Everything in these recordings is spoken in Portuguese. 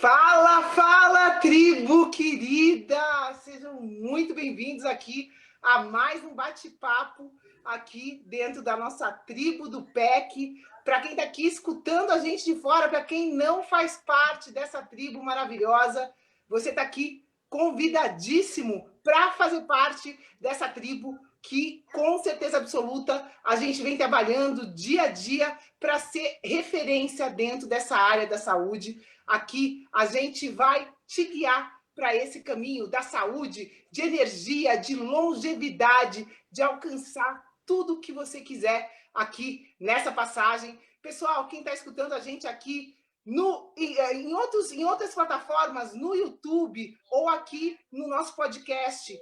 Fala, fala, tribo querida! Sejam muito bem-vindos aqui a mais um bate-papo aqui dentro da nossa tribo do PEC. Para quem está aqui escutando a gente de fora, para quem não faz parte dessa tribo maravilhosa, você está aqui convidadíssimo para fazer parte dessa tribo que, com certeza absoluta, a gente vem trabalhando dia a dia para ser referência dentro dessa área da saúde. Aqui a gente vai te guiar para esse caminho da saúde, de energia, de longevidade, de alcançar tudo o que você quiser aqui nessa passagem. Pessoal, quem está escutando a gente aqui em outras plataformas, no YouTube ou aqui no nosso podcast,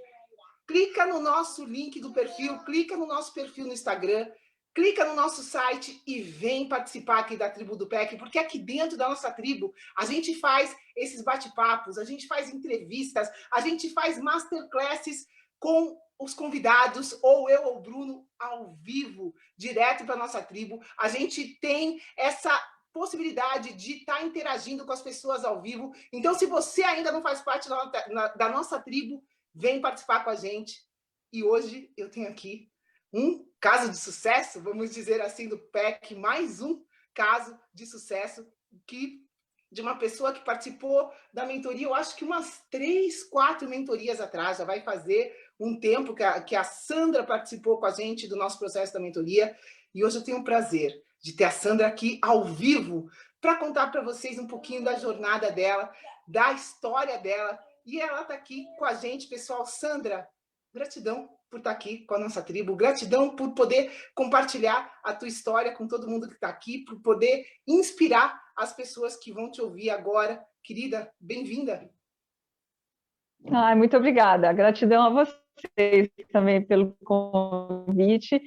clica no nosso link do perfil, clica no nosso perfil no Instagram, clica no nosso site e vem participar aqui da tribo do PEC, porque aqui dentro da nossa tribo a gente faz esses bate-papos, a gente faz entrevistas, a gente faz masterclasses com os convidados, ou eu ou o Bruno, ao vivo, direto para a nossa tribo. A gente tem essa possibilidade de estar interagindo com as pessoas ao vivo. Então, se você ainda não faz parte da nossa tribo, vem participar com a gente. E hoje eu tenho aqui um caso de sucesso, vamos dizer assim, do PEC, mais um caso de sucesso de uma pessoa que participou da mentoria, eu acho que umas 3, 4 mentorias atrás, já vai fazer um tempo que a Sandra participou com a gente do nosso processo da mentoria, e hoje eu tenho o prazer de ter a Sandra aqui ao vivo para contar para vocês um pouquinho da jornada dela, da história dela, e ela está aqui com a gente, pessoal. Sandra, gratidão por estar aqui com a nossa tribo, gratidão por poder compartilhar a tua história com todo mundo que está aqui, por poder inspirar as pessoas que vão te ouvir agora. Querida, bem-vinda. Muito obrigada. Gratidão a vocês também pelo convite.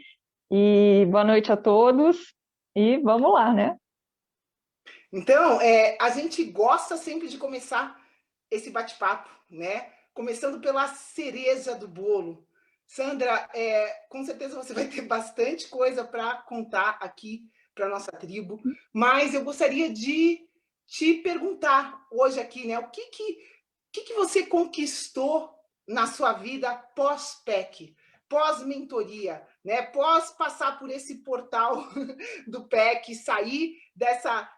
E boa noite a todos. E vamos lá, né? Então, a gente gosta sempre de começar esse bate-papo, né? Começando pela cereja do bolo. Sandra, com certeza você vai ter bastante coisa para contar aqui para a nossa tribo, mas eu gostaria de te perguntar hoje aqui, né? O que você conquistou na sua vida pós-PEC, pós-mentoria, né? Pós passar por esse portal do PEC, sair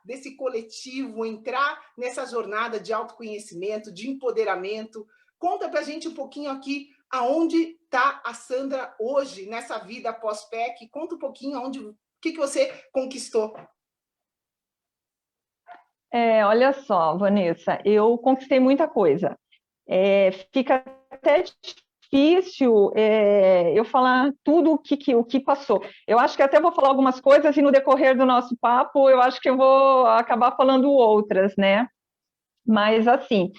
desse coletivo, entrar nessa jornada de autoconhecimento, de empoderamento. Conta para a gente um pouquinho aqui aonde está a Sandra hoje, nessa vida pós-PEC. Conta um pouquinho o que você conquistou. Olha só, Vanessa, eu conquistei muita coisa. Fica até difícil eu falar tudo o que passou. Eu acho que até vou falar algumas coisas e no decorrer do nosso papo eu acho que eu vou acabar falando outras, né? Mas assim,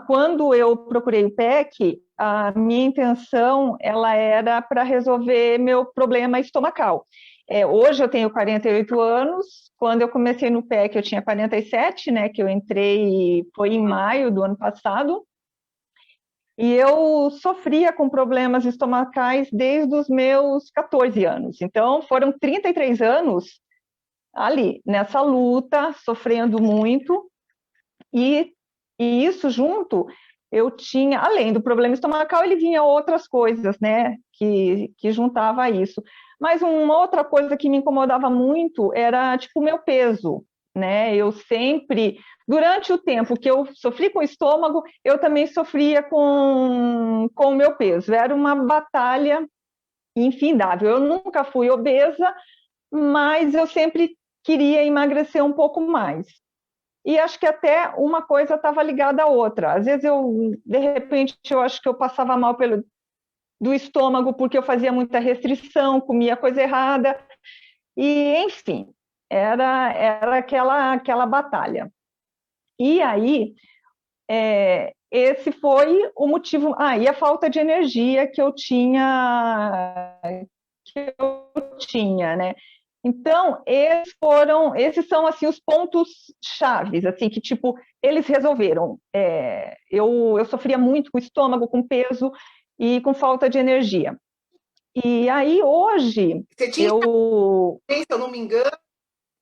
quando eu procurei o PEC, a minha intenção ela era para resolver meu problema estomacal. Hoje eu tenho 48 anos, quando eu comecei no PEC eu tinha 47, né, que eu entrei, foi em maio do ano passado, e eu sofria com problemas estomacais desde os meus 14 anos. Então, foram 33 anos ali, nessa luta, sofrendo muito, e isso junto, eu tinha, além do problema estomacal, ele vinha outras coisas, né, que juntava isso. Mas uma outra coisa que me incomodava muito era, tipo, o meu peso, né, eu sempre, durante o tempo que eu sofri com o estômago, eu também sofria com o meu peso, era uma batalha infindável. Eu nunca fui obesa, mas eu sempre queria emagrecer um pouco mais. E acho que até uma coisa estava ligada à outra. Às vezes de repente, eu acho que eu passava mal do estômago porque eu fazia muita restrição, comia coisa errada, e enfim, era aquela batalha. E aí, esse foi o motivo. E a falta de energia que eu tinha, né? Então, esses são assim os pontos chaves, assim que tipo eles resolveram. Eu sofria muito com estômago, com peso e com falta de energia. E aí hoje Você tinha, se eu não me engano,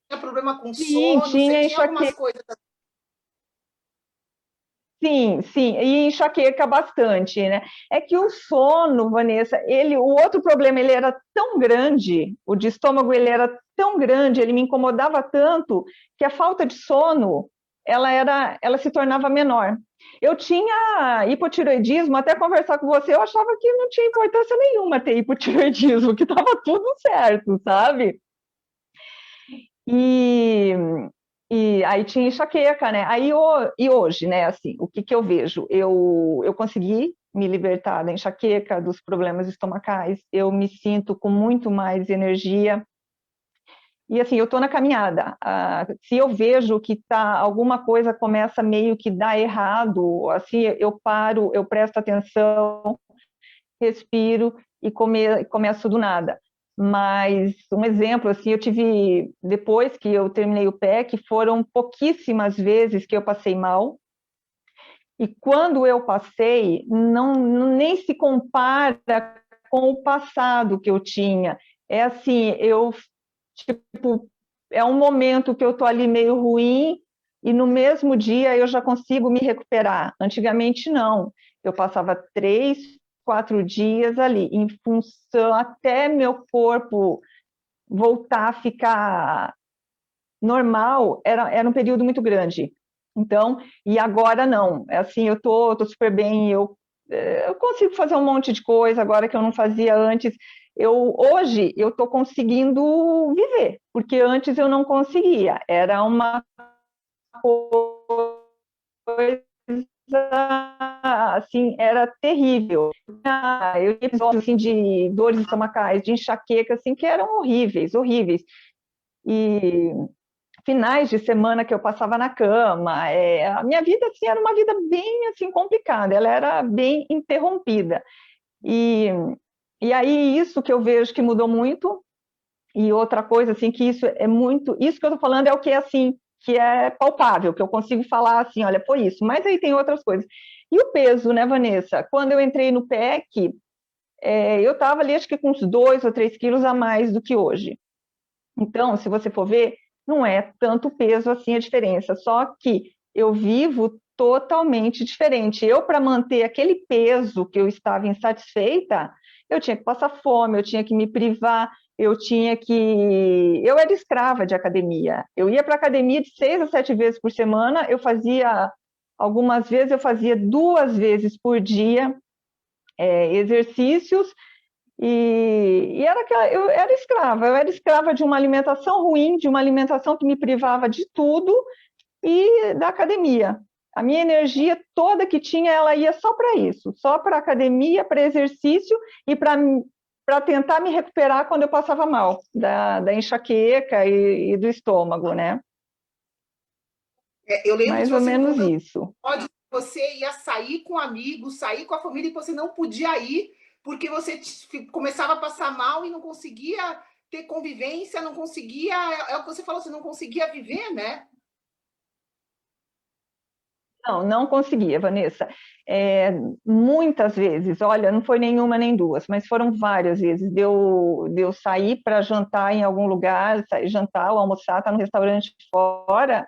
tinha problema com sim, sono, você tinha tinha algumas enxaqueca. coisas. Sim, sim, e enxaqueca bastante, né? É que o sono, Vanessa, o outro problema, ele era tão grande, o de estômago, ele era tão grande, ele me incomodava tanto, que a falta de sono, ela se tornava menor. Eu tinha hipotiroidismo, até conversar com você, eu achava que não tinha importância nenhuma ter hipotiroidismo, que estava tudo certo, sabe? E, e aí tinha enxaqueca, né? E hoje, né, assim, o que eu vejo? Eu consegui me libertar da enxaqueca, dos problemas estomacais, eu me sinto com muito mais energia. E assim, eu estou na caminhada. Se eu vejo que alguma coisa começa meio que dar errado, assim, eu paro, eu presto atenção, respiro e começo do nada. Mas um exemplo, assim, eu tive, depois que eu terminei o PEC, foram pouquíssimas vezes que eu passei mal, e quando eu passei, nem se compara com o passado que eu tinha. É assim, tipo, é um momento que eu estou ali meio ruim, e no mesmo dia eu já consigo me recuperar. Antigamente, não. Eu passava 3, 4 dias ali, em função, até meu corpo voltar a ficar normal, era um período muito grande. Então, e agora não. É assim, eu tô super bem, eu consigo fazer um monte de coisa agora que eu não fazia antes. Hoje eu estou conseguindo viver, porque antes eu não conseguia. Era uma coisa assim, era terrível. Eu tinha episódios assim, de dores estomacais, de enxaqueca, assim, que eram horríveis, horríveis. E finais de semana que eu passava na cama, a minha vida assim, era uma vida bem assim complicada, ela era bem interrompida. E, e aí isso que eu vejo que mudou muito, e outra coisa assim que isso é muito, isso que eu estou falando é o que é assim, que é palpável, que eu consigo falar assim, olha, foi isso, mas aí tem outras coisas. E o peso, né, Vanessa? Quando eu entrei no PEC, eu estava ali acho que com uns 2 ou 3 quilos a mais do que hoje. Então, se você for ver, não é tanto peso assim a diferença, só que eu vivo totalmente diferente. Eu, para manter aquele peso que eu estava insatisfeita, eu tinha que passar fome, eu tinha que me privar, eu tinha que. Eu era escrava de academia. Eu ia para a academia de 6 a 7 vezes por semana, eu fazia. Algumas vezes eu fazia 2 vezes por dia exercícios e eu era escrava de uma alimentação ruim, de uma alimentação que me privava de tudo e da academia. A minha energia toda que tinha, ela ia só para isso, só para academia, para exercício e para tentar me recuperar quando eu passava mal, da enxaqueca e do estômago, né? Eu lembro de Mais ou você me menos contando isso. que você ia sair com amigos, sair com a família e você não podia ir porque você começava a passar mal e não conseguia ter convivência, não conseguia. É o que você falou, você não conseguia viver, né? Não, não conseguia, Vanessa. Muitas vezes, olha, não foi nenhuma nem duas, mas foram várias vezes. De eu sair para jantar em algum lugar, jantar ou almoçar, estar no restaurante fora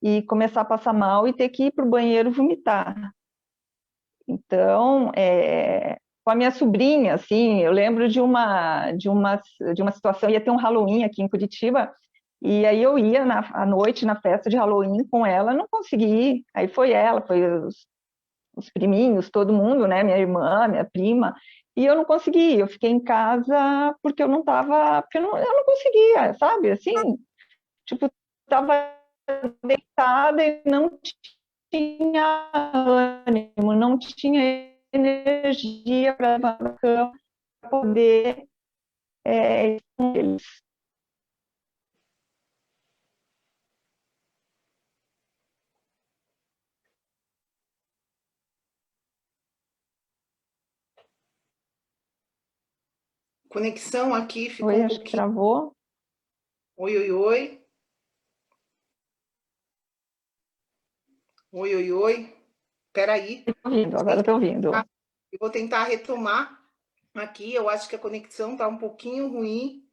e começar a passar mal e ter que ir para o banheiro vomitar. Então, com a minha sobrinha, assim, eu lembro de uma situação, ia ter um Halloween aqui em Curitiba, e aí eu ia à noite na festa de Halloween com ela, não consegui ir. Aí foi ela, foi os priminhos, todo mundo, né? Minha irmã, minha prima, e eu não consegui. Eu fiquei em casa porque eu não estava, porque eu não conseguia, sabe? Assim, tipo, estava deitada e não tinha ânimo, não tinha energia para levantar da cama, para poder com eles. Conexão aqui ficou Oi, um acho que pouquinho. travou. Oi, oi, oi. Oi, oi, oi. Peraí. Estou ouvindo, agora estou ouvindo. Eu vou tentar retomar aqui. Eu acho que a conexão está um pouquinho ruim.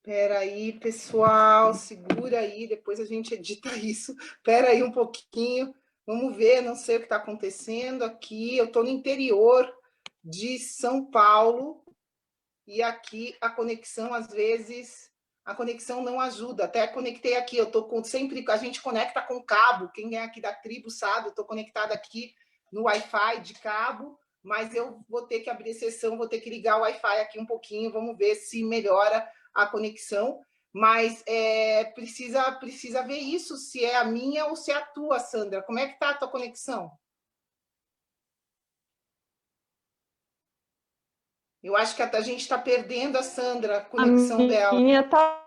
Peraí, pessoal, segura aí, depois a gente edita isso. Espera aí um pouquinho. Vamos ver, não sei o que está acontecendo aqui. Eu estou no interior de São Paulo e aqui a conexão, às vezes, a conexão não ajuda. Até conectei aqui, eu estou sempre, a gente conecta com cabo. Quem é aqui da tribo sabe, eu estou conectada aqui no Wi-Fi de cabo, mas eu vou ter que abrir exceção, vou ter que ligar o Wi-Fi aqui um pouquinho, vamos ver se melhora a conexão. Mas precisa ver isso, se é a minha ou se é a tua, Sandra. Como é que está a tua conexão? Eu acho que a gente está perdendo a Sandra, a conexão dela. A minha está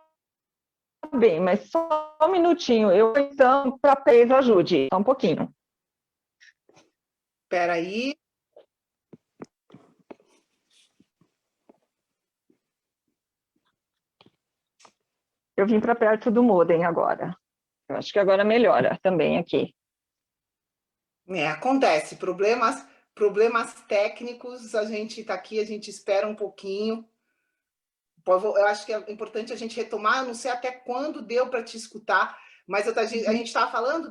bem, mas só um minutinho. Eu, então, para vocês, ajude. Só um pouquinho. Espera aí. Eu vim para perto do modem agora. Eu acho que agora melhora também aqui. Acontece. Problemas técnicos, a gente está aqui, a gente espera um pouquinho. Eu acho que é importante a gente retomar, não sei até quando deu para te escutar, mas a gente estava falando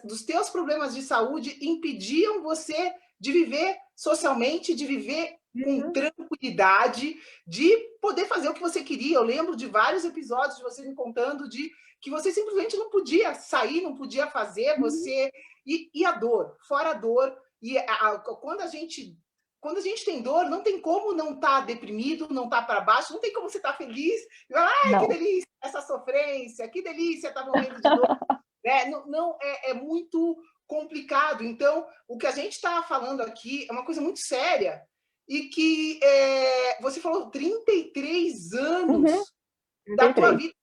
dos teus problemas de saúde impediam você de viver socialmente, de viver com tranquilidade, de poder fazer o que você queria. Eu lembro de vários episódios de você me contando de que você simplesmente não podia sair, não podia fazer, você... E a dor, fora a dor, quando a gente tem dor, não tem como não estar deprimido, não estar para baixo, não tem como você estar feliz. Ai, não. Que delícia essa sofrência, que delícia estar morrendo de dor. Não, é muito complicado. Então, o que a gente está falando aqui é uma coisa muito séria e que você falou 33 anos da tua vida.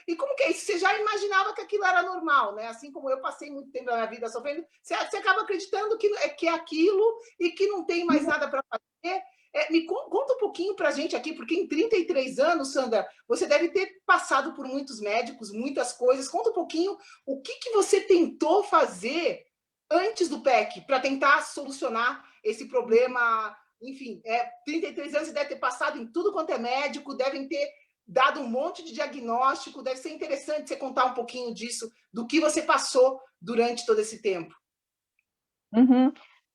E como que é isso? Você já imaginava que aquilo era normal, né? Assim como eu passei muito tempo da minha vida sofrendo, você acaba acreditando que é aquilo e que não tem mais nada para fazer. Me conta um pouquinho para a gente aqui, porque em 33 anos, Sandra, você deve ter passado por muitos médicos, muitas coisas. Conta um pouquinho o que você tentou fazer antes do PEC para tentar solucionar esse problema. Enfim, 33 anos você deve ter passado em tudo quanto é médico, devem ter dado um monte de diagnóstico, deve ser interessante você contar um pouquinho disso, do que você passou durante todo esse tempo.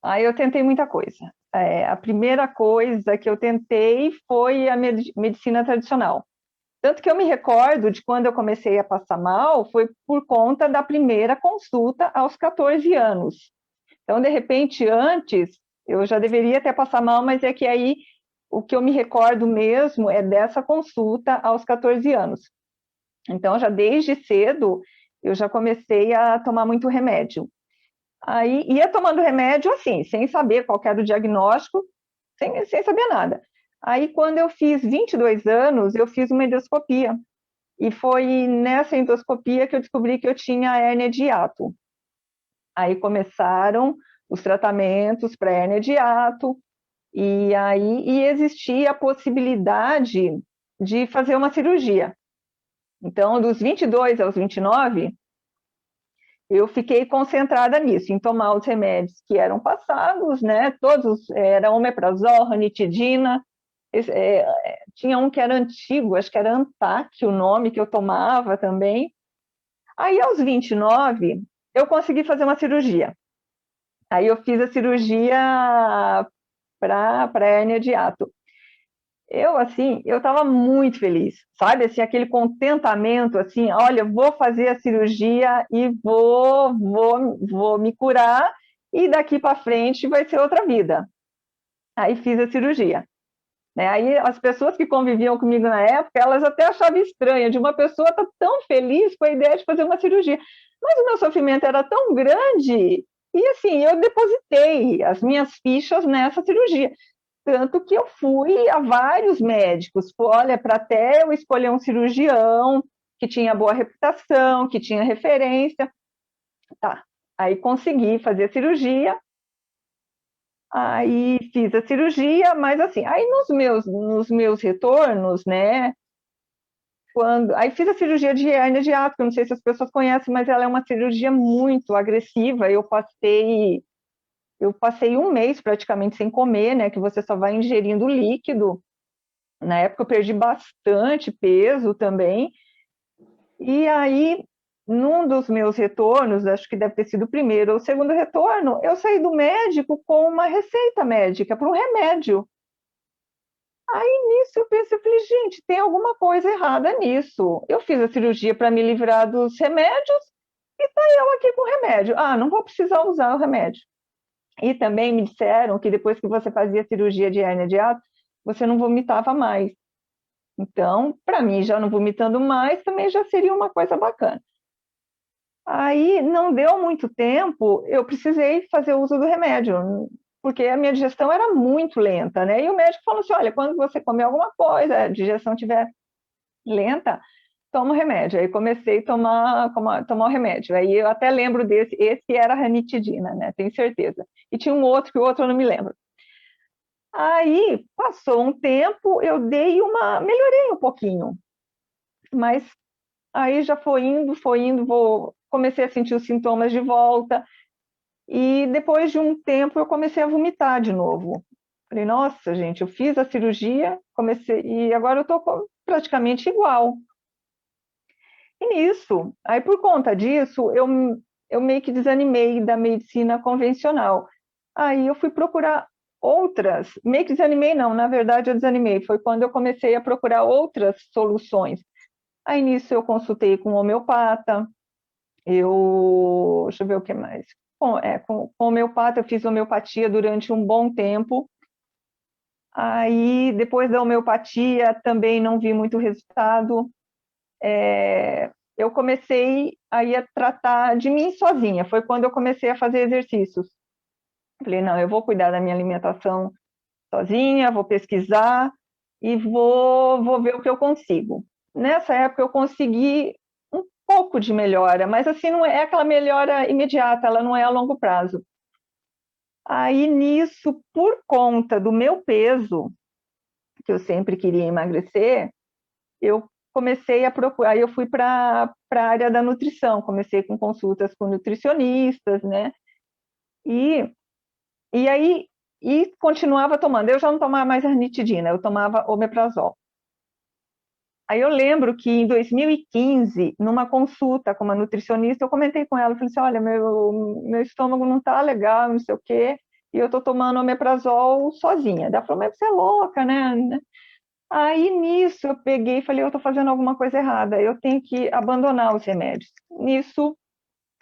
Aí eu tentei muita coisa. A primeira coisa que eu tentei foi a medicina tradicional. Tanto que eu me recordo de quando eu comecei a passar mal, foi por conta da primeira consulta aos 14 anos. Então, de repente, antes, eu já deveria ter passado mal, mas é que aí o que eu me recordo mesmo é dessa consulta aos 14 anos. Então, já desde cedo, eu já comecei a tomar muito remédio. Aí, ia tomando remédio assim, sem saber qual era o diagnóstico, sem saber nada. Aí, quando eu fiz 22 anos, eu fiz uma endoscopia. E foi nessa endoscopia que eu descobri que eu tinha hérnia de hiato. Aí começaram os tratamentos para hérnia de hiato, e existia a possibilidade de fazer uma cirurgia. Então, dos 22 aos 29, eu fiquei concentrada nisso, em tomar os remédios que eram passados, né? Todos eram omeprazol, ranitidina, tinha um que era antigo, acho que era Antac, o nome que eu tomava também. Aí, aos 29, eu consegui fazer uma cirurgia. Aí eu fiz a cirurgia para hérnia de hiato. Eu estava muito feliz, sabe? Assim, aquele contentamento, assim, olha, vou fazer a cirurgia e vou me curar e daqui para frente vai ser outra vida. Aí fiz a cirurgia. Né? Aí as pessoas que conviviam comigo na época, elas até achavam estranho de uma pessoa estar tão feliz com a ideia de fazer uma cirurgia. Mas o meu sofrimento era tão grande e, assim, eu depositei as minhas fichas nessa cirurgia. Tanto que eu fui a vários médicos, olha, para até eu escolher um cirurgião que tinha boa reputação, que tinha referência. Tá, aí consegui fazer a cirurgia, aí fiz a cirurgia, mas assim, aí nos meus retornos, né, aí fiz a cirurgia de hérnia de hiato, que eu não sei se as pessoas conhecem, mas ela é uma cirurgia muito agressiva, eu passei um mês praticamente sem comer, né, que você só vai ingerindo líquido. Na época eu perdi bastante peso também. E aí num dos meus retornos, acho que deve ter sido o primeiro ou o segundo retorno, eu saí do médico com uma receita médica para um remédio. Aí nisso eu pensei, eu falei, gente, tem alguma coisa errada nisso. Eu fiz a cirurgia para me livrar dos remédios e tá eu aqui com remédio. Ah, não vou precisar usar o remédio. E também me disseram que depois que você fazia a cirurgia de hérnia de hiato, você não vomitava mais. Então, para mim, já não vomitando mais, também já seria uma coisa bacana. Aí não deu muito tempo, eu precisei fazer uso do remédio, porque a minha digestão era muito lenta, né? E o médico falou assim: olha, quando você comer alguma coisa, a digestão estiver lenta, toma o remédio. Aí comecei a tomar o remédio. Aí eu até lembro desse, esse era a ranitidina, né? Tenho certeza. E tinha um outro, que o outro eu não me lembro. Aí passou um tempo, eu melhorei um pouquinho, mas aí já foi indo, comecei a sentir os sintomas de volta, e depois de um tempo eu comecei a vomitar de novo. Falei, nossa, gente, eu fiz a cirurgia, comecei, e agora eu estou praticamente igual. E nisso, aí por conta disso, eu meio que desanimei da medicina convencional. Aí eu fui procurar outras, meio que desanimei não, na verdade eu desanimei, foi quando eu comecei a procurar outras soluções. Aí nisso eu consultei com um homeopata, deixa eu ver o que mais. Com homeopata, eu fiz homeopatia durante um bom tempo. Aí, depois da homeopatia, também não vi muito resultado. Eu comecei aí a tratar de mim sozinha. Foi quando eu comecei a fazer exercícios. Falei, não, eu vou cuidar da minha alimentação sozinha, vou pesquisar e vou ver o que eu consigo. Nessa época eu consegui um pouco de melhora, mas assim, não é aquela melhora imediata, ela não é a longo prazo. Aí nisso, por conta do meu peso, que eu sempre queria emagrecer, eu comecei a procurar, aí eu fui para a área da nutrição, comecei com consultas com nutricionistas, né? E, e aí continuava tomando. Eu já não tomava mais ranitidina, eu tomava omeprazol. Aí eu lembro que em 2015, numa consulta com uma nutricionista, eu comentei com ela, falei assim, olha, meu estômago não tá legal, não sei o quê, e eu tô tomando omeprazol sozinha. Ela falou, mas você é louca, né? Aí nisso eu peguei e falei, eu tô fazendo alguma coisa errada, eu tenho que abandonar os remédios. Nisso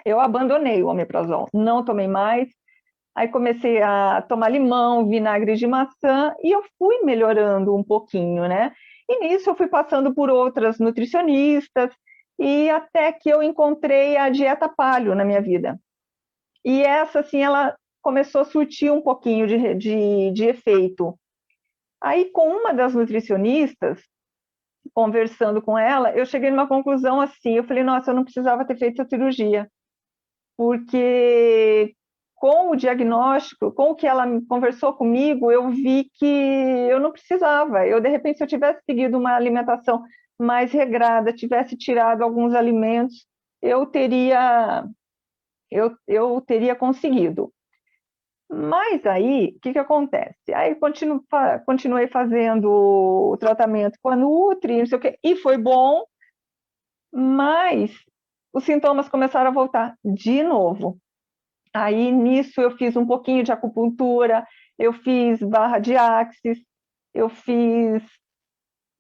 eu abandonei o omeprazol, não tomei mais. Aí comecei a tomar limão, vinagre de maçã, e eu fui melhorando um pouquinho, né? E nisso eu fui passando por outras nutricionistas, e até que eu encontrei a dieta paleo na minha vida. E essa, assim, ela começou a surtir um pouquinho de efeito. Aí, com uma das nutricionistas, conversando com ela, eu cheguei numa conclusão assim, eu falei, nossa, eu não precisava ter feito essa cirurgia, porque com o diagnóstico, com o que ela conversou comigo, eu vi que eu não precisava. Eu, de repente, se eu tivesse seguido uma alimentação mais regrada, tivesse tirado alguns alimentos, eu teria conseguido. Mas aí, o que acontece? Aí continuei fazendo o tratamento com a Nutri, não sei o quê, e foi bom, mas os sintomas começaram a voltar de novo. Aí, nisso, eu fiz um pouquinho de acupuntura, eu fiz barra de axis, eu fiz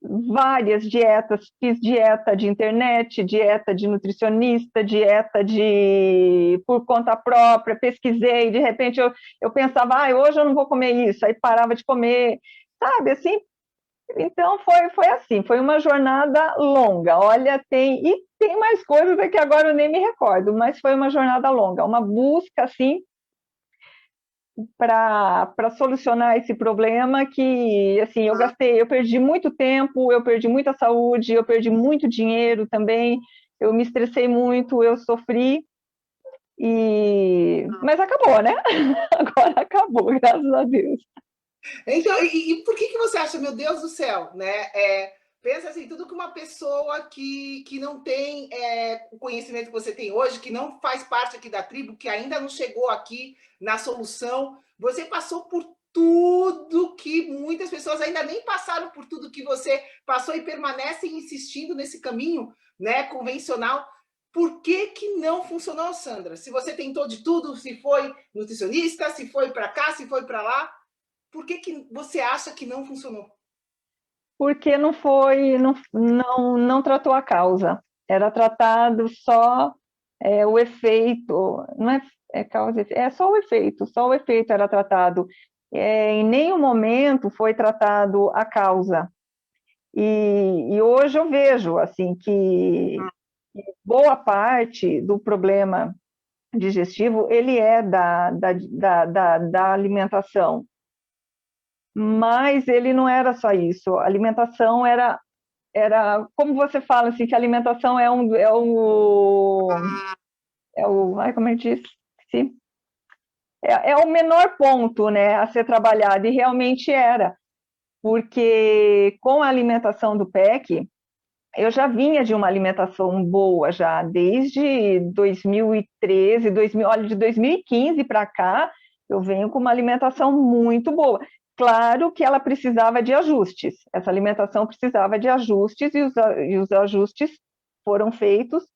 várias dietas, fiz dieta de internet, dieta de nutricionista, dieta por conta própria, pesquisei, de repente eu pensava, hoje eu não vou comer isso, aí parava de comer, sabe, assim, então foi assim, foi uma jornada longa, olha, tem mais coisas que agora eu nem me recordo, mas foi uma jornada longa, uma busca, assim, para solucionar esse problema que, assim, eu perdi muito tempo, eu perdi muita saúde, eu perdi muito dinheiro também, eu me estressei muito, eu sofri, mas acabou, né? Agora acabou, graças a Deus. Então, e por que você acha, meu Deus do céu, né? Pensa assim, tudo que uma pessoa que não tem o conhecimento que você tem hoje, que não faz parte aqui da tribo, que ainda não chegou aqui na solução, você passou por tudo que muitas pessoas ainda nem passaram por tudo que você passou e permanecem insistindo nesse caminho, né, convencional. Por que que não funcionou, Sandra? Se você tentou de tudo, se foi nutricionista, se foi para cá, se foi para lá, por que que você acha que não funcionou? Porque não tratou a causa. Era tratado só o efeito, não é causa, é só o efeito era tratado. Em nenhum momento foi tratado a causa. E hoje eu vejo assim que boa parte do problema digestivo ele é da alimentação. Mas ele não era só isso. A alimentação era como você fala assim, que a alimentação ai, como é que diz? Sim. É o menor ponto, né, a ser trabalhado, e realmente era, porque com a alimentação do PEC, eu já vinha de uma alimentação boa já, desde 2013, olha, de 2015 para cá, eu venho com uma alimentação muito boa. Claro que ela precisava de ajustes, essa alimentação precisava de ajustes, e os ajustes foram feitos,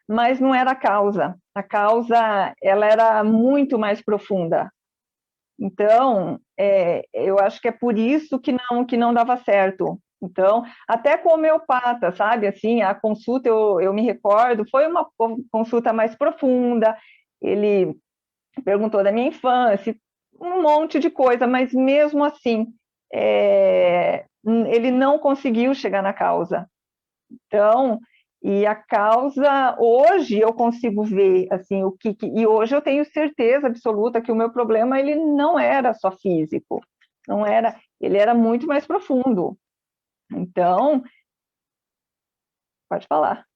mas não era a causa. A causa, ela era muito mais profunda. Então, eu acho que é por isso que não dava certo. Então, até com o homeopata, sabe, assim, a consulta, eu me recordo, foi uma consulta mais profunda, ele perguntou da minha infância, um monte de coisa, mas mesmo assim, ele não conseguiu chegar na causa. Então, e a causa, hoje eu consigo ver, assim, e hoje eu tenho certeza absoluta que o meu problema, ele não era só físico, não era, ele era muito mais profundo. Então, pode falar.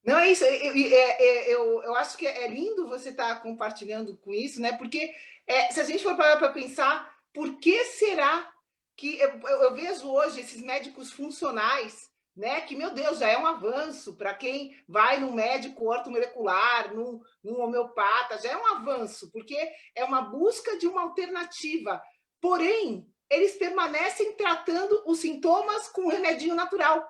Não é isso, eu acho que é lindo você estar compartilhando com isso, né? Porque se a gente for parar para pensar, por que será que eu vejo hoje esses médicos funcionais, né? Que, meu Deus, já é um avanço para quem vai num médico ortomolecular, num homeopata, já é um avanço, porque é uma busca de uma alternativa. Porém, eles permanecem tratando os sintomas com um remedinho natural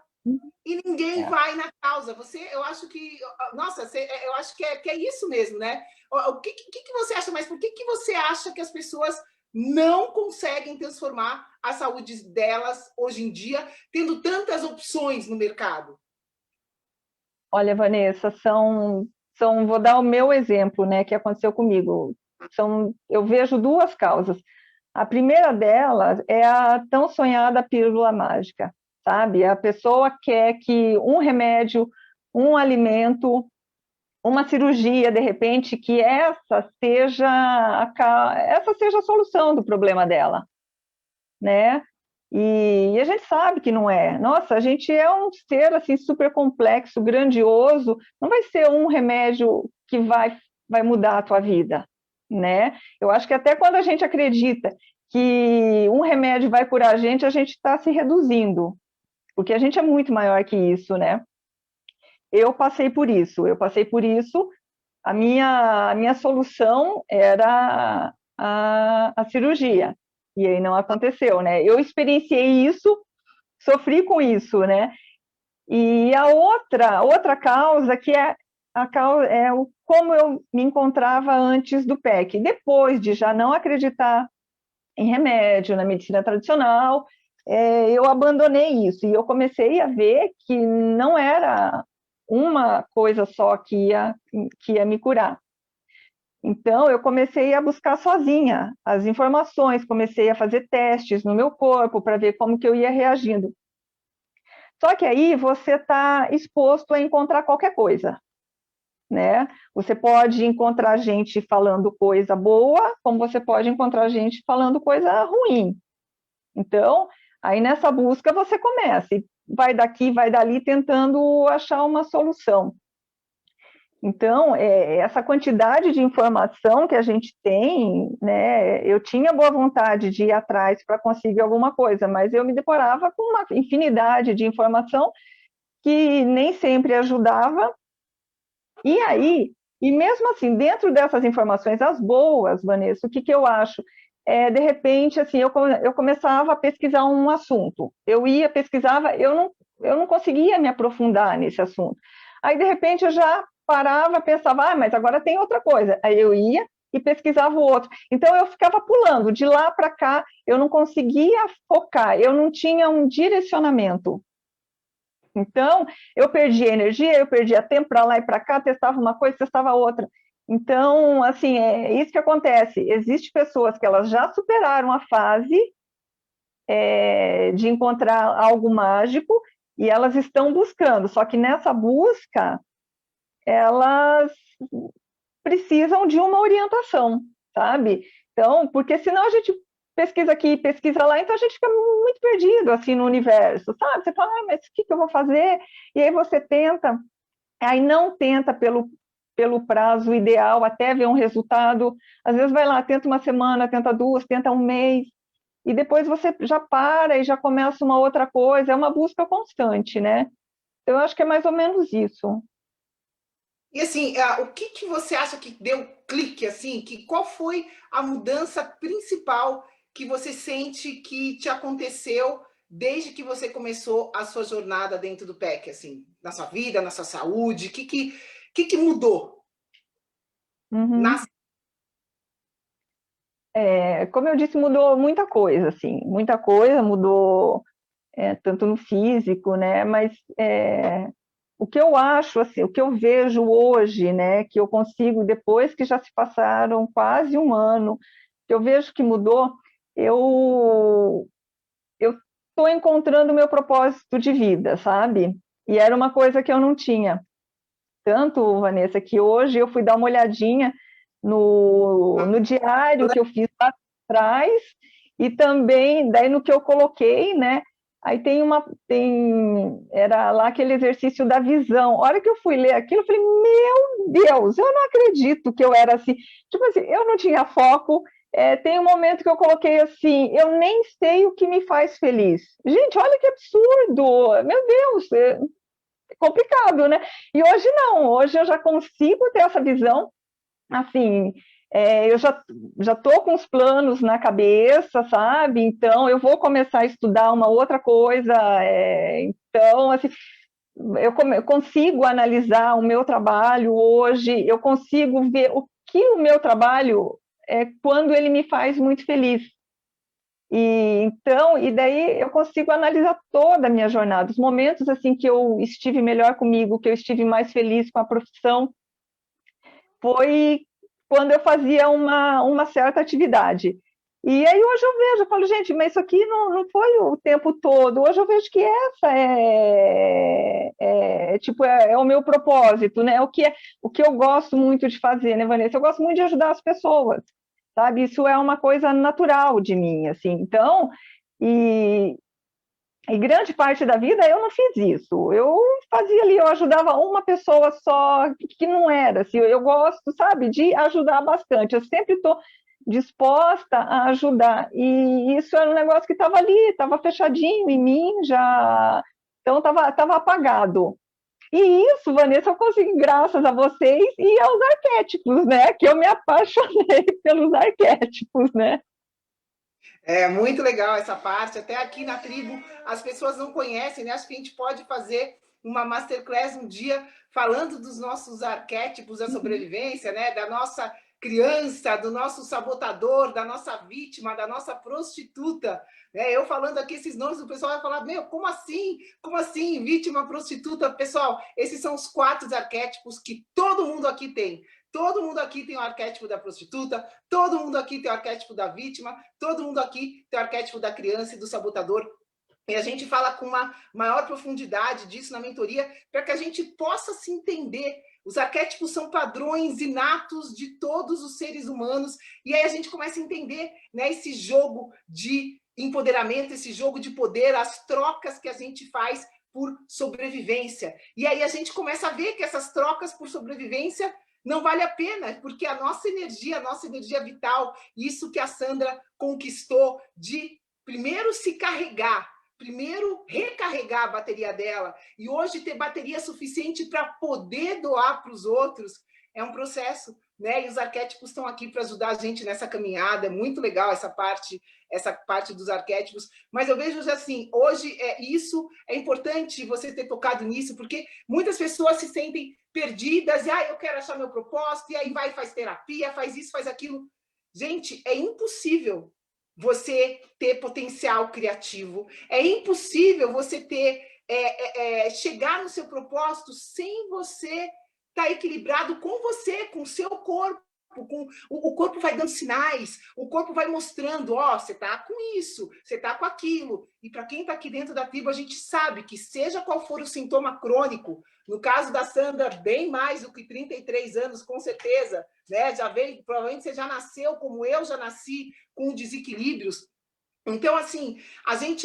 e ninguém É. vai na causa. Eu acho que, nossa, eu acho que é isso mesmo, né? O que você acha? Mas por que você acha que as pessoas não conseguem transformar a saúde delas hoje em dia, tendo tantas opções no mercado? Olha, Vanessa, vou dar o meu exemplo, né, que aconteceu comigo. Eu vejo duas causas. A primeira delas é a tão sonhada pílula mágica, sabe? A pessoa quer que um remédio, um alimento, uma cirurgia, de repente, que essa seja a solução do problema dela, né? E a gente sabe que não é. Nossa, a gente é um ser assim super complexo, grandioso. Não vai ser um remédio que vai mudar a tua vida, né? Eu acho que até quando a gente acredita que um remédio vai curar a gente está se reduzindo, porque a gente é muito maior que isso, né? Eu passei por isso. A minha solução era a cirurgia, e aí não aconteceu, né? Eu experienciei isso, sofri com isso, né? E a outra causa, que é a causa, como eu me encontrava antes do PEC, depois de já não acreditar em remédio, na medicina tradicional, eu abandonei isso, e eu comecei a ver que não era uma coisa só que ia me curar. Então, eu comecei a buscar sozinha as informações, comecei a fazer testes no meu corpo para ver como que eu ia reagindo. Só que aí você está exposto a encontrar qualquer coisa, né? Você pode encontrar gente falando coisa boa, como você pode encontrar gente falando coisa ruim. Então, aí nessa busca você começa, e vai daqui, vai dali, tentando achar uma solução. Então, essa quantidade de informação que a gente tem, né, eu tinha boa vontade de ir atrás para conseguir alguma coisa, mas eu me deparava com uma infinidade de informação que nem sempre ajudava. E aí, e mesmo assim, dentro dessas informações, as boas, Vanessa, o que eu acho? De repente, assim, eu começava a pesquisar um assunto, eu ia, pesquisava, eu não conseguia me aprofundar nesse assunto. Aí, de repente, eu já parava, pensava, mas agora tem outra coisa. Aí eu ia e pesquisava o outro. Então, eu ficava pulando de lá para cá, eu não conseguia focar, eu não tinha um direcionamento. Então, eu perdia energia, eu perdia tempo para lá e para cá, testava uma coisa, testava outra. Então, assim, é isso que acontece. Existem pessoas que elas já superaram a fase de encontrar algo mágico e elas estão buscando. Só que nessa busca, elas precisam de uma orientação, sabe? Então, porque senão a gente pesquisa aqui, pesquisa lá, então a gente fica muito perdido assim no universo, sabe? Você fala, mas o que eu vou fazer? E aí você tenta, aí não tenta pelo prazo ideal até ver um resultado. Às vezes vai lá, tenta uma semana, tenta duas, tenta um mês, e depois você já para e já começa uma outra coisa, é uma busca constante, né? Então, eu acho que é mais ou menos isso. E assim, o que que você acha que deu clique, assim, qual foi a mudança principal que você sente que te aconteceu desde que você começou a sua jornada dentro do PEC, assim, na sua vida, na sua saúde? O que que mudou? Uhum. Nas... Como eu disse, mudou muita coisa, assim, muita coisa mudou, tanto no físico, né? Mas o que eu acho, assim, o que eu vejo hoje, né? Que eu consigo, depois que já se passaram quase um ano, que eu vejo que mudou, eu eu estou encontrando o meu propósito de vida, sabe? E era uma coisa que eu não tinha. Tanto, Vanessa, que hoje eu fui dar uma olhadinha no diário que eu fiz lá atrás e também daí no que eu coloquei, né? Aí era lá aquele exercício da visão. A hora que eu fui ler aquilo, eu falei, meu Deus, eu não acredito que eu era assim. Tipo assim, eu não tinha foco. Tem um momento que eu coloquei assim, eu nem sei o que me faz feliz. Gente, olha que absurdo! Meu Deus, complicado, né? E hoje não, hoje eu já consigo ter essa visão, assim, eu já estou com os planos na cabeça, sabe? Então eu vou começar a estudar uma outra coisa, então, assim, eu consigo analisar o meu trabalho hoje, eu consigo ver o que o meu trabalho é quando ele me faz muito feliz. E daí eu consigo analisar toda a minha jornada, os momentos assim que eu estive melhor comigo, que eu estive mais feliz com a profissão, foi quando eu fazia uma certa atividade. E aí hoje eu vejo, eu falo, gente, mas isso aqui não foi o tempo todo. Hoje eu vejo que essa tipo, é o meu propósito, né? O que eu gosto muito de fazer, né, Vanessa? Eu gosto muito de ajudar as pessoas, sabe? Isso é uma coisa natural de mim, assim. Então, e, e grande parte da vida eu não fiz isso. Eu fazia ali, eu ajudava uma pessoa só, que não era assim. Eu gosto, sabe, de ajudar bastante. Eu sempre estou disposta a ajudar. E isso era um negócio que estava ali, estava fechadinho em mim já. Então, estava apagado. E isso, Vanessa, eu consegui graças a vocês e aos arquétipos, né? Que eu me apaixonei pelos arquétipos, né? É muito legal essa parte. Até aqui na tribo as pessoas não conhecem, né? Acho que a gente pode fazer uma masterclass um dia falando dos nossos arquétipos da sobrevivência, né? Da nossa criança, do nosso sabotador, da nossa vítima, da nossa prostituta. Né? Eu falando aqui esses nomes, o pessoal vai falar: meu, como assim? Como assim? Vítima, prostituta? Pessoal, esses são os 4 arquétipos que todo mundo aqui tem. Todo mundo aqui tem o arquétipo da prostituta, todo mundo aqui tem o arquétipo da vítima, todo mundo aqui tem o arquétipo da criança e do sabotador. E a gente fala com uma maior profundidade disso na mentoria, para que a gente possa se entender. Os arquétipos são padrões inatos de todos os seres humanos, e aí a gente começa a entender, né, esse jogo de empoderamento, esse jogo de poder, as trocas que a gente faz por sobrevivência. E aí a gente começa a ver que essas trocas por sobrevivência não vale a pena, porque a nossa energia vital, isso que a Sandra conquistou de primeiro se carregar, primeiro recarregar a bateria dela, e hoje ter bateria suficiente para poder doar para os outros, é um processo. né? E os arquétipos estão aqui para ajudar a gente nessa caminhada. É muito legal essa parte dos arquétipos. Mas eu vejo assim, hoje isso é importante você ter tocado nisso, porque muitas pessoas se sentem perdidas, e eu quero achar meu propósito, e aí vai e faz terapia, faz isso, faz aquilo. Gente, é impossível você ter potencial criativo, é impossível você ter chegar no seu propósito sem você estar equilibrado com você, com o seu corpo. O corpo vai dando sinais, o corpo vai mostrando, você está com isso, você está com aquilo. E para quem está aqui dentro da tribo, a gente sabe que seja qual for o sintoma crônico, no caso da Sandra, bem mais do que 33 anos, com certeza, né? Já veio, provavelmente você já nasceu, como eu já nasci, com desequilíbrios. Então, assim,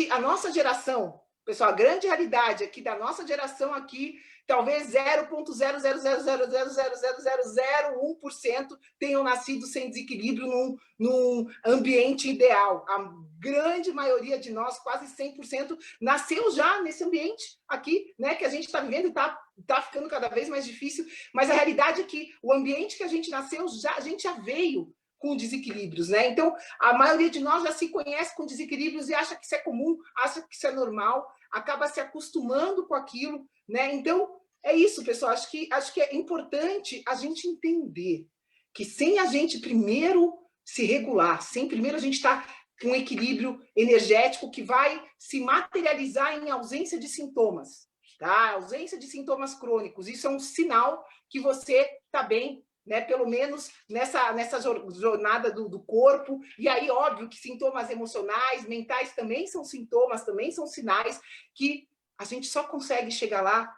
a nossa geração, pessoal, a grande realidade aqui da nossa geração aqui, talvez 0,000000001% tenham nascido sem desequilíbrio num ambiente ideal. A grande maioria de nós, quase 100%, nasceu já nesse ambiente aqui, né, que a gente está vivendo e está ficando cada vez mais difícil. Mas a realidade é que o ambiente que a gente nasceu, a gente já veio com desequilíbrios, né? Então, a maioria de nós já se conhece com desequilíbrios e acha que isso é comum, acha que isso é normal, acaba se acostumando com aquilo, né? Então, é isso, pessoal. Acho que é importante a gente entender que sem a gente primeiro se regular, sem primeiro a gente estar com um equilíbrio energético que vai se materializar em ausência de sintomas, tá? Ausência de sintomas crônicos. Isso é um sinal que você está bem, né? Pelo menos nessa jornada do corpo. E aí, óbvio que sintomas emocionais, mentais também são sintomas, também são sinais que a gente só consegue chegar lá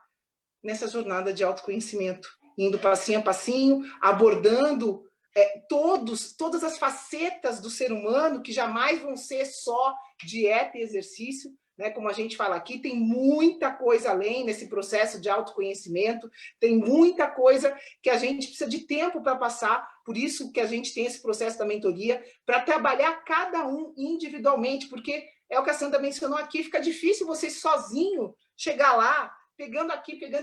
nessa jornada de autoconhecimento, indo passinho a passinho, abordando todas as facetas do ser humano, que jamais vão ser só dieta e exercício, né? Como a gente fala aqui, tem muita coisa além nesse processo de autoconhecimento, tem muita coisa que a gente precisa de tempo para passar, por isso que a gente tem esse processo da mentoria, para trabalhar cada um individualmente, porque é o que a Sandra mencionou aqui, fica difícil você sozinho chegar lá, pegando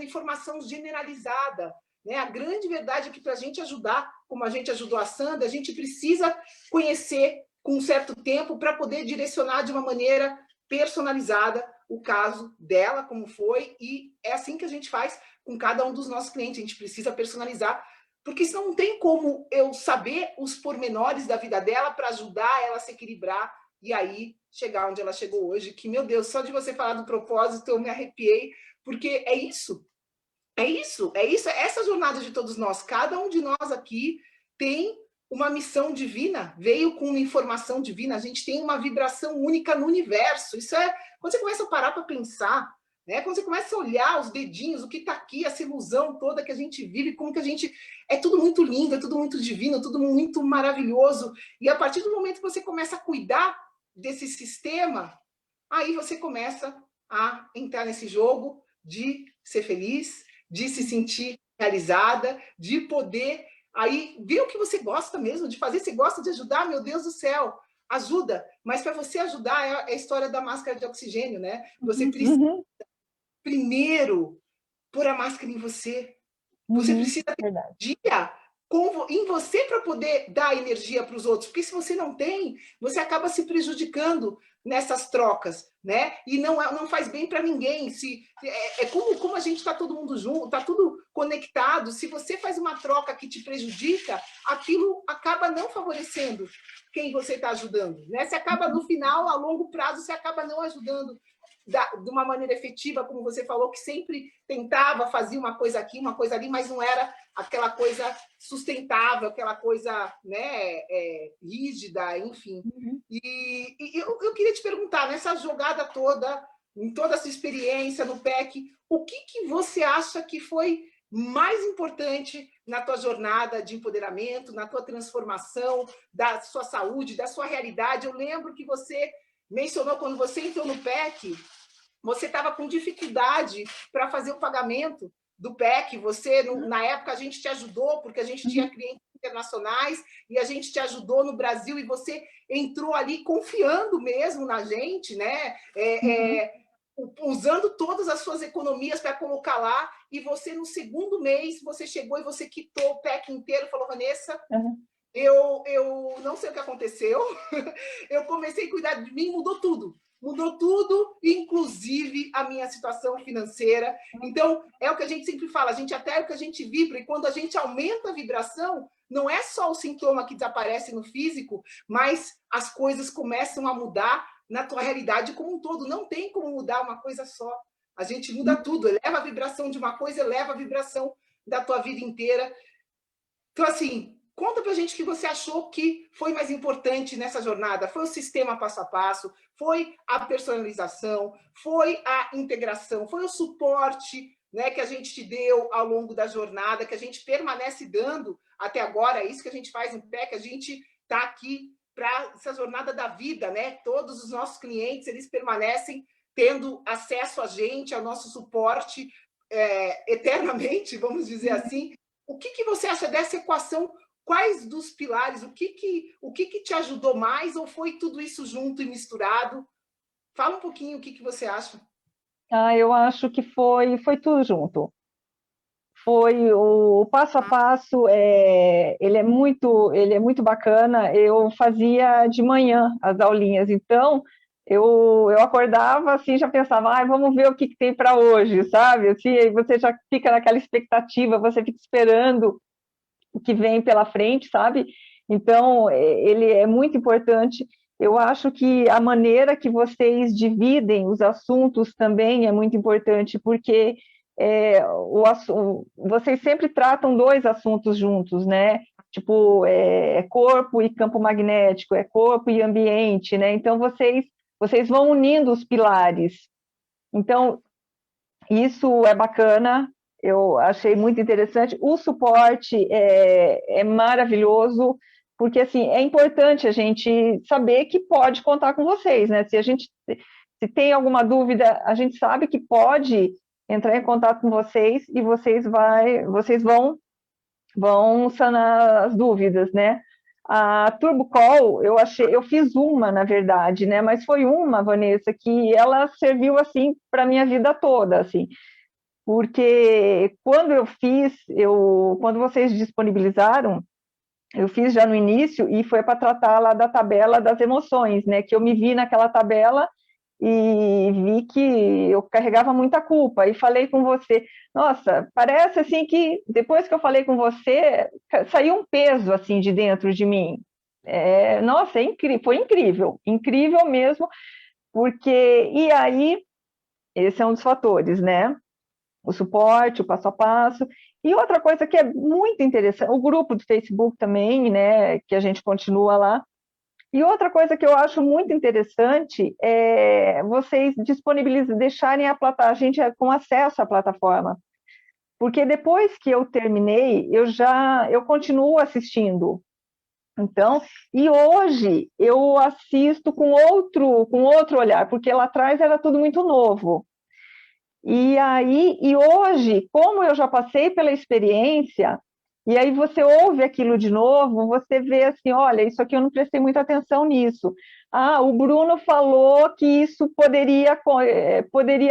informação generalizada, né? A grande verdade é que para a gente ajudar, como a gente ajudou a Sandra, a gente precisa conhecer com um certo tempo para poder direcionar de uma maneira personalizada o caso dela, como foi, e é assim que a gente faz com cada um dos nossos clientes. A gente precisa personalizar, porque senão não tem como eu saber os pormenores da vida dela para ajudar ela a se equilibrar e aí chegar onde ela chegou hoje, que, meu Deus, só de você falar do propósito eu me arrepiei, porque é isso, essa jornada de todos nós. Cada um de nós aqui tem uma missão divina, veio com informação divina, a gente tem uma vibração única no universo. Isso quando você começa a parar para pensar, né? Quando você começa a olhar os dedinhos, o que está aqui, essa ilusão toda que a gente vive, como que a gente... É tudo muito lindo, é tudo muito divino, tudo muito maravilhoso. E a partir do momento que você começa a cuidar desse sistema, aí você começa a entrar nesse jogo de ser feliz, de se sentir realizada, de poder aí ver o que você gosta mesmo de fazer. Você gosta de ajudar, meu Deus do céu, ajuda. Mas para você ajudar é a história da máscara de oxigênio, né? Você precisa primeiro pôr a máscara em você. Você precisa ter energia em você para poder dar energia para os outros, porque se você não tem, você acaba se prejudicando nessas trocas, né? E não faz bem para ninguém. Como a gente está todo mundo junto, está tudo conectado. Se você faz uma troca que te prejudica, aquilo acaba não favorecendo quem você está ajudando, né? Você acaba, no final, a longo prazo, você acaba não ajudando de uma maneira efetiva, como você falou, que sempre tentava, fazia uma coisa aqui, uma coisa ali, mas não era aquela coisa sustentável, aquela coisa, né, rígida, enfim. E eu queria te perguntar, nessa jogada toda, em toda essa experiência no PEC, o que você acha que foi mais importante na tua jornada de empoderamento, na tua transformação da sua saúde, da sua realidade? Eu lembro que você mencionou, quando você entrou no PEC, você estava com dificuldade para fazer o pagamento do PEC. Você, na época, a gente te ajudou, porque a gente tinha clientes internacionais, e a gente te ajudou no Brasil, e você entrou ali confiando mesmo na gente, né? usando todas as suas economias para colocar lá, e você, no segundo mês, você chegou e você quitou o PEC inteiro, falou, Vanessa, eu não sei o que aconteceu, eu comecei a cuidar de mim, mudou tudo, inclusive a minha situação financeira. Então, é o que a gente sempre fala, a gente até é o que a gente vibra, e quando a gente aumenta a vibração, não é só o sintoma que desaparece no físico, mas as coisas começam a mudar na tua realidade como um todo. Não tem como mudar uma coisa só. A gente muda tudo, eleva a vibração de uma coisa, eleva a vibração da tua vida inteira. Então, assim, conta pra gente o que você achou que foi mais importante nessa jornada. Foi o sistema passo a passo, foi a personalização, foi a integração, foi o suporte, né, que a gente te deu ao longo da jornada, que a gente permanece dando até agora. É isso que a gente faz no PEC, a gente está aqui para essa jornada da vida, né? Todos os nossos clientes, eles permanecem tendo acesso a gente, ao nosso suporte eternamente, vamos dizer assim. O que você acha dessa equação? Quais dos pilares? O que te ajudou mais? Ou foi tudo isso junto e misturado? Fala um pouquinho o que você acha. Eu acho que foi tudo junto. Foi o passo a passo, ele é muito bacana. Eu fazia de manhã as aulinhas, então eu acordava assim, já pensava, vamos ver o que tem para hoje, sabe? Assim, aí você já fica naquela expectativa, você fica esperando o que vem pela frente, sabe? Então, ele é muito importante. Eu acho que a maneira que vocês dividem os assuntos também é muito importante, porque vocês sempre tratam dois assuntos juntos, né? Tipo, corpo e campo magnético, é corpo e ambiente, né? Então, vocês vão unindo os pilares. Então, isso é bacana, eu achei muito interessante. O suporte é maravilhoso, porque assim, é importante a gente saber que pode contar com vocês, né? Se tem alguma dúvida, a gente sabe que pode entrar em contato com vocês e vocês vão sanar as dúvidas, né? A Turbo Call, eu fiz uma, na verdade, né? Mas foi uma, Vanessa, que ela serviu assim para minha vida toda, assim. Porque quando vocês disponibilizaram, eu fiz já no início e foi para tratar lá da tabela das emoções, né? Que eu me vi naquela tabela e vi que eu carregava muita culpa. E falei com você, nossa, parece assim que depois que eu falei com você, saiu um peso assim de dentro de mim. Nossa, foi incrível, incrível mesmo, porque e aí esse é um dos fatores, né? O suporte, o passo a passo. E outra coisa que é muito interessante, o grupo do Facebook também, né, que a gente continua lá. E outra coisa que eu acho muito interessante é vocês disponibilizarem, deixarem a gente com acesso à plataforma. Porque depois que eu terminei, eu continuo assistindo. Então, e hoje eu assisto com outro olhar, porque lá atrás era tudo muito novo. E hoje, como eu já passei pela experiência, e aí você ouve aquilo de novo, você vê assim, olha, isso aqui eu não prestei muita atenção nisso. O Bruno falou que isso poderia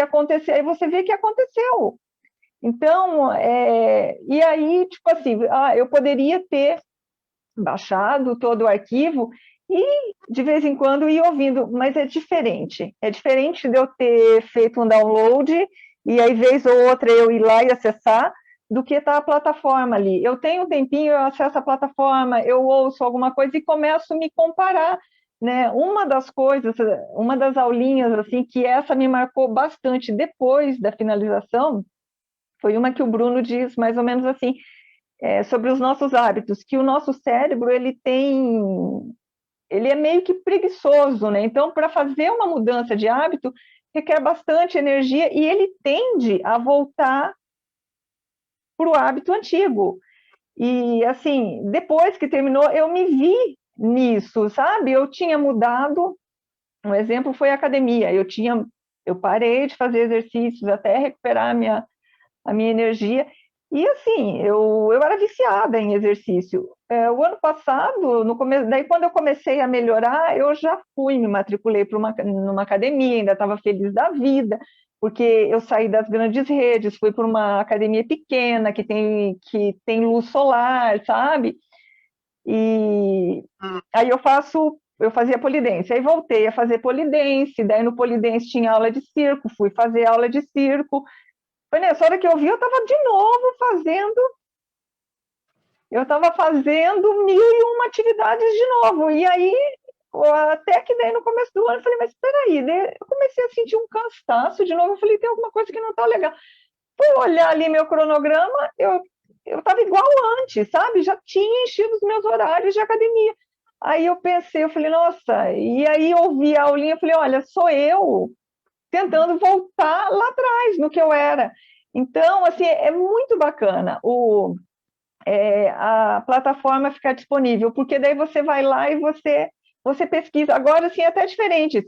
acontecer, aí você vê que aconteceu. Então, e aí, tipo assim, eu poderia ter baixado todo o arquivo e, de vez em quando, ir ouvindo, mas é diferente. É diferente de eu ter feito um download e aí, vez ou outra, eu ir lá e acessar, do que estar a plataforma ali. Eu tenho um tempinho, eu acesso a plataforma, eu ouço alguma coisa e começo a me comparar, né? Uma das aulinhas, assim, que essa me marcou bastante depois da finalização, foi uma que o Bruno diz mais ou menos assim, sobre os nossos hábitos, que o nosso cérebro, ele é meio que preguiçoso, né? Então, para fazer uma mudança de hábito, requer bastante energia e ele tende a voltar para o hábito antigo. E, assim, depois que terminou, eu me vi nisso, sabe? Eu tinha mudado, um exemplo foi a academia, eu parei de fazer exercícios até recuperar a minha energia, E assim, eu era viciada em exercício. O ano passado, no começo, daí quando eu comecei a melhorar, eu já fui, me matriculei para numa academia, ainda estava feliz da vida, porque eu saí das grandes redes, fui para uma academia pequena que tem luz solar, sabe? E aí eu fazia polidense, aí voltei a fazer polidense, daí no polidense tinha aula de circo, fui fazer aula de circo. Foi nessa hora que eu vi, eu estava fazendo mil e uma atividades de novo. E aí, até que daí no começo do ano, eu falei, mas espera aí, né? Eu comecei a sentir um cansaço de novo. Eu falei, tem alguma coisa que não está legal. Fui olhar ali meu cronograma, eu estava igual antes, sabe? Já tinha enchido os meus horários de academia. Aí eu pensei, eu falei, nossa, e aí eu ouvi a aulinha, eu falei, olha, sou eu tentando voltar lá atrás, no que eu era. Então, assim, é muito bacana a plataforma ficar disponível, porque daí você vai lá e você pesquisa. Agora, sim, é até diferente.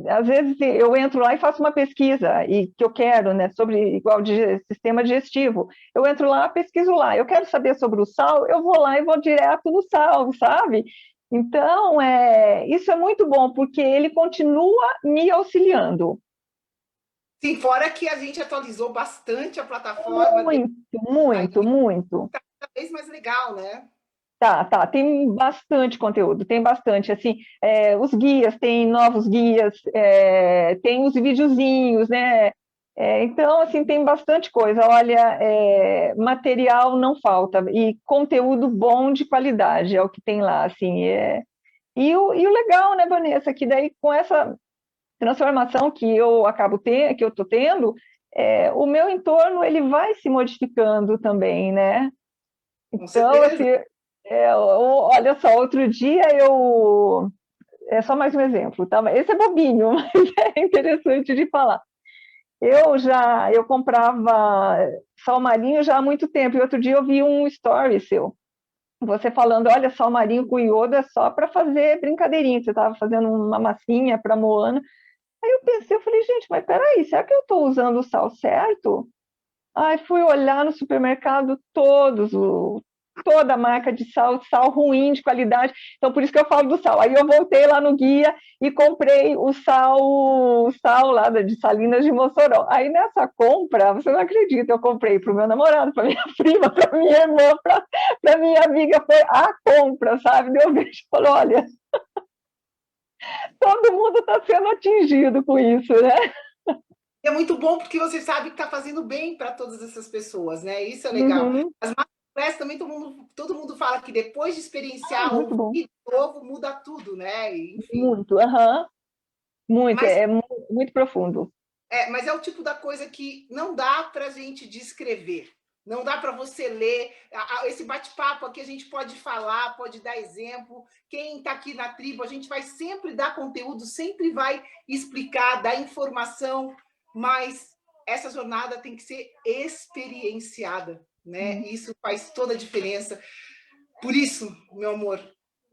Às vezes eu entro lá e faço uma pesquisa e que eu quero, né, sobre igual de sistema digestivo. Eu entro lá, pesquiso lá. Eu quero saber sobre o sal, eu vou lá e vou direto no sal, sabe? Então, isso é muito bom, porque ele continua me auxiliando. Sim, fora que a gente atualizou bastante a plataforma, Muito, muito, muito. cada vez mais legal, né? Tá, tem bastante conteúdo, tem bastante, assim, os guias, tem novos guias, tem os videozinhos, né, então, assim, tem bastante coisa, olha, material não falta, e conteúdo bom de qualidade é o que tem lá, assim, e o legal, né, Vanessa, que daí com essa transformação que eu estou tendo, o meu entorno, ele vai se modificando também, né, Com então, certeza. assim, olha só, outro dia eu. É só mais um exemplo, tá? Esse é bobinho, mas é interessante de falar. Eu comprava sal marinho já há muito tempo, e outro dia eu vi um story seu, você falando, olha, sal marinho com iodo é só para fazer brincadeirinha, você estava fazendo uma massinha para Moana. Aí eu pensei, eu falei, gente, mas peraí, será que eu estou usando o sal certo? Aí fui olhar no supermercado toda a marca de sal, sal ruim de qualidade. Então, por isso que eu falo do sal. Aí eu voltei lá no guia e comprei o sal lá de Salinas de Mossoró. Aí nessa compra, você não acredita, eu comprei para o meu namorado, para minha prima, para minha irmã, para minha amiga. Foi a compra, sabe? Deu um beijo e falou: olha, todo mundo está sendo atingido com isso, né? E é muito bom porque você sabe que está fazendo bem para todas essas pessoas, né? Isso é legal. Uhum, As masterclass também todo mundo fala que depois de experienciar muito ouvir bom, de novo, muda tudo, né? Enfim. muito, aham, muito, Mas muito profundo. mas é o tipo da coisa que não dá para a gente descrever. Não dá para você ler. Esse bate-papo aqui a gente pode falar, pode dar exemplo. Quem está aqui na tribo, a gente vai sempre dar conteúdo, sempre vai explicar, dar informação, mas essa jornada tem que ser experienciada, né? Isso faz toda a diferença. Por isso, meu amor,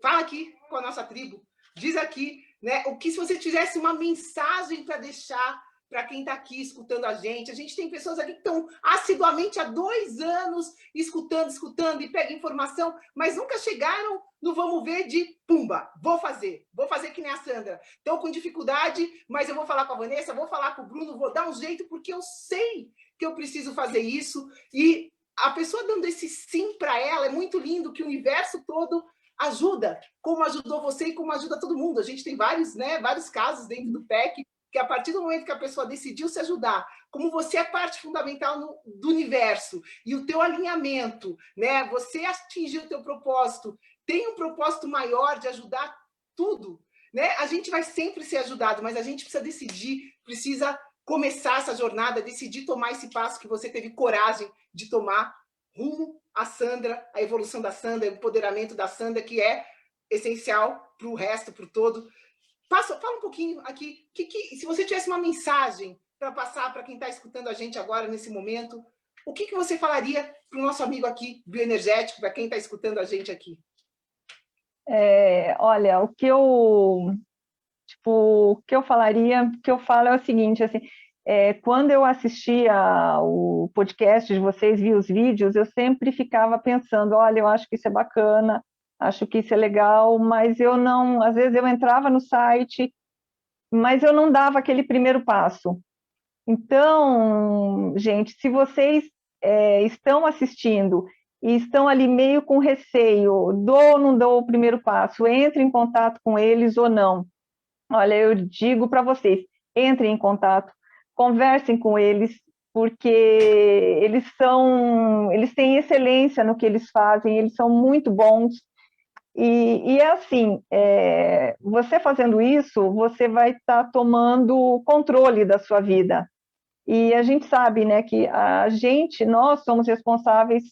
fala aqui com a nossa tribo, diz aqui, né? O que se você tivesse uma mensagem para deixar para quem está aqui escutando a gente. A gente tem pessoas aqui que estão assiduamente há 2 anos escutando e pegam informação, mas nunca chegaram no vamos ver de pumba, vou fazer que nem a Sandra. Estou com dificuldade, mas eu vou falar com a Vanessa, vou falar com o Bruno, vou dar um jeito, porque eu sei que eu preciso fazer isso. E a pessoa dando esse sim para ela, é muito lindo que o universo todo ajuda, como ajudou você e como ajuda todo mundo. A gente tem vários casos dentro do PEC que a partir do momento que a pessoa decidiu se ajudar, como você é parte fundamental do universo e o teu alinhamento, né? Você atingiu o teu propósito, tem um propósito maior de ajudar tudo, né? A gente vai sempre ser ajudado, mas a gente precisa decidir, precisa começar essa jornada, decidir tomar esse passo que você teve coragem de tomar rumo à Sandra, a evolução da Sandra, o empoderamento da Sandra, que é essencial para o resto, para o todo. Fala um pouquinho aqui, se você tivesse uma mensagem para passar para quem está escutando a gente agora, nesse momento, o que você falaria para o nosso amigo aqui, bioenergético, para quem está escutando a gente aqui? Olha, o que eu falaria, o que eu falo é o seguinte, assim, quando eu assistia o podcast de vocês, via os vídeos, eu sempre ficava pensando, olha, eu acho que isso é bacana, acho que isso é legal, mas eu não, às vezes eu entrava no site, mas eu não dava aquele primeiro passo. Então, gente, se vocês estão assistindo e estão ali meio com receio, dou ou não dou o primeiro passo, entre em contato com eles ou não. Olha, eu digo para vocês, entrem em contato, conversem com eles, porque eles têm excelência no que eles fazem, eles são muito bons. E é assim, você fazendo isso, você vai estar tomando controle da sua vida. E a gente sabe, né, que nós somos responsáveis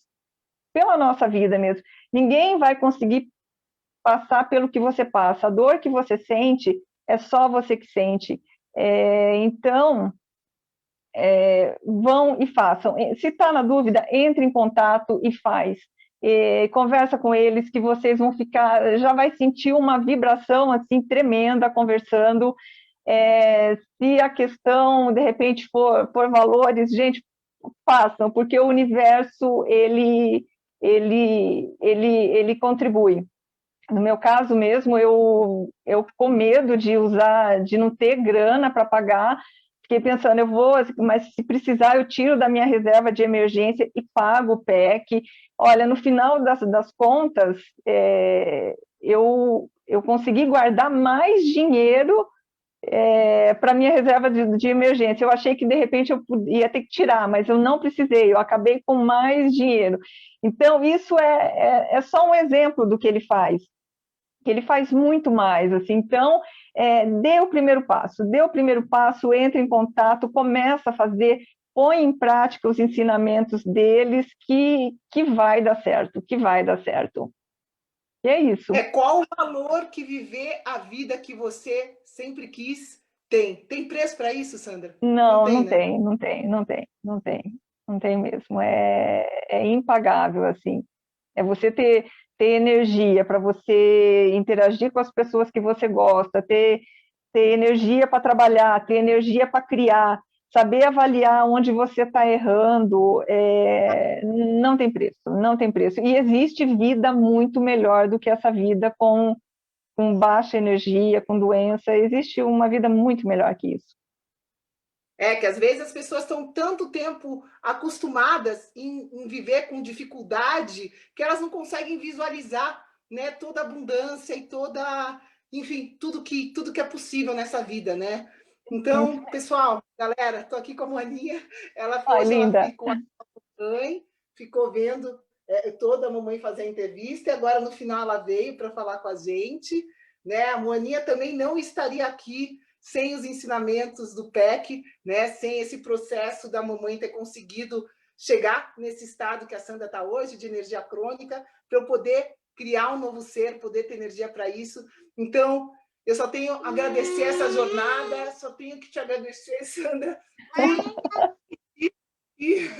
pela nossa vida mesmo. Ninguém vai conseguir passar pelo que você passa. A dor que você sente é só você que sente. Então, vão e façam. Se está na dúvida, entre em contato e faz. Conversa com eles que vocês vão ficar, já vai sentir uma vibração assim tremenda conversando. Se a questão de repente for por valores, gente, façam, porque o universo ele contribui. No meu caso mesmo, eu com medo de usar, de não ter grana para pagar, fiquei pensando, mas se precisar eu tiro da minha reserva de emergência e pago o PEC. Olha, no final das contas, eu consegui guardar mais dinheiro para minha reserva de emergência. Eu achei que de repente eu ia ter que tirar, mas eu não precisei, eu acabei com mais dinheiro. Então, isso é só um exemplo do que ele faz. Que ele faz muito mais, assim, então, dê o primeiro passo, entre em contato, começa a fazer, põe em prática os ensinamentos deles, que vai dar certo, que vai dar certo. E é isso. Qual o valor que viver a vida que você sempre quis tem? Tem preço para isso, Sandra? Não né? Não tem mesmo, é impagável, assim, é você ter energia para você interagir com as pessoas que você gosta, ter energia para trabalhar, ter energia para criar, saber avaliar onde você está errando, não tem preço, não tem preço. E existe vida muito melhor do que essa vida com baixa energia, com doença, existe uma vida muito melhor que isso. Que às vezes as pessoas estão tanto tempo acostumadas em viver com dificuldade que elas não conseguem visualizar, né, toda a abundância e enfim, tudo que é possível nessa vida, né? Então, pessoal, galera, estou aqui com a Moaninha, ela hoje ela ficou com a mãe, ficou vendo toda a mamãe fazer a entrevista, e agora no final ela veio para falar com a gente, né? A Moaninha também não estaria aqui sem os ensinamentos do PEC, né? Sem esse processo da mamãe ter conseguido chegar nesse estado que a Sandra está hoje, de energia crônica, para eu poder criar um novo ser, poder ter energia para isso. Então, eu só tenho a agradecer essa jornada, só tenho que te agradecer, Sandra, que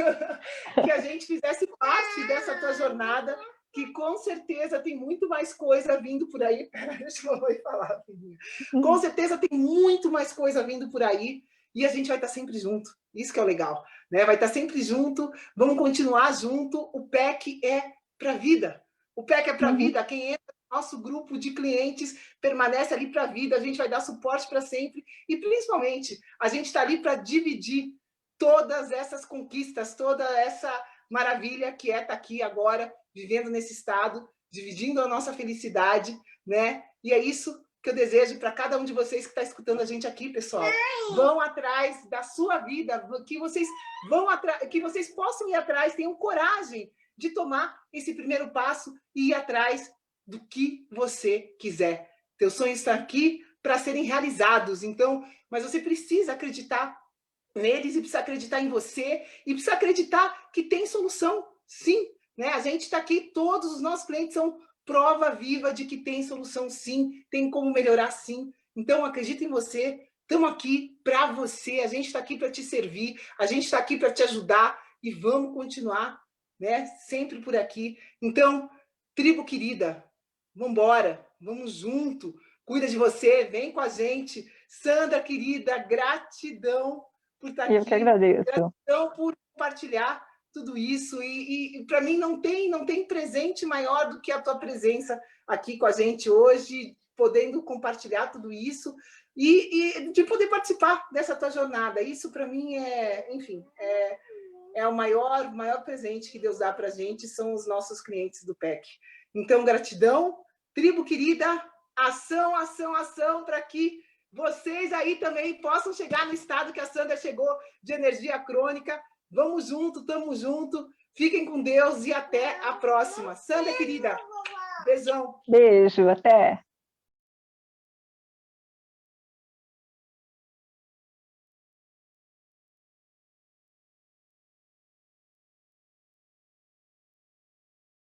a gente fizesse parte dessa tua jornada, que com certeza tem muito mais coisa vindo por aí. Deixa eu falar, filhinha. Com certeza tem muito mais coisa vindo por aí e a gente vai estar sempre junto. Isso que é o legal, né? Vai estar sempre junto, vamos continuar junto. O PEC é para a vida. O PEC é para a vida. Quem entra no nosso grupo de clientes permanece ali para a vida. A gente vai dar suporte para sempre e, principalmente, a gente está ali para dividir todas essas conquistas, toda essa maravilha que é estar aqui agora, vivendo nesse estado, dividindo a nossa felicidade, né? E é isso que eu desejo para cada um de vocês que está escutando a gente aqui, pessoal. Vão atrás da sua vida, que vocês que vocês possam ir atrás, tenham coragem de tomar esse primeiro passo e ir atrás do que você quiser. Teus sonhos estão aqui para serem realizados, então, mas você precisa acreditar neles e precisa acreditar em você e precisa acreditar que tem solução, sim, né? A gente está aqui, todos os nossos clientes são prova viva de que tem solução, sim, tem como melhorar, sim. Então, acredita em você, estamos aqui para você, a gente está aqui para te servir, a gente está aqui para te ajudar e vamos continuar, né? Sempre por aqui. Então, tribo querida, vamos embora, vamos junto, cuida de você, vem com a gente. Sandra, querida, gratidão por estar Eu que aqui. agradeço. Gratidão por compartilhar tudo isso. E para mim não tem presente maior do que a tua presença aqui com a gente hoje, podendo compartilhar tudo isso e de poder participar dessa tua jornada. Isso para mim enfim, é o maior presente que Deus dá para a gente, são os nossos clientes do PEC. Então, gratidão. Tribo querida, ação, ação, ação, para que vocês aí também possam chegar no estado que a Sandra chegou, de energia crônica. Vamos junto, estamos junto. Fiquem com Deus e até a próxima. Sandra, querida, beijão. Beijo, até.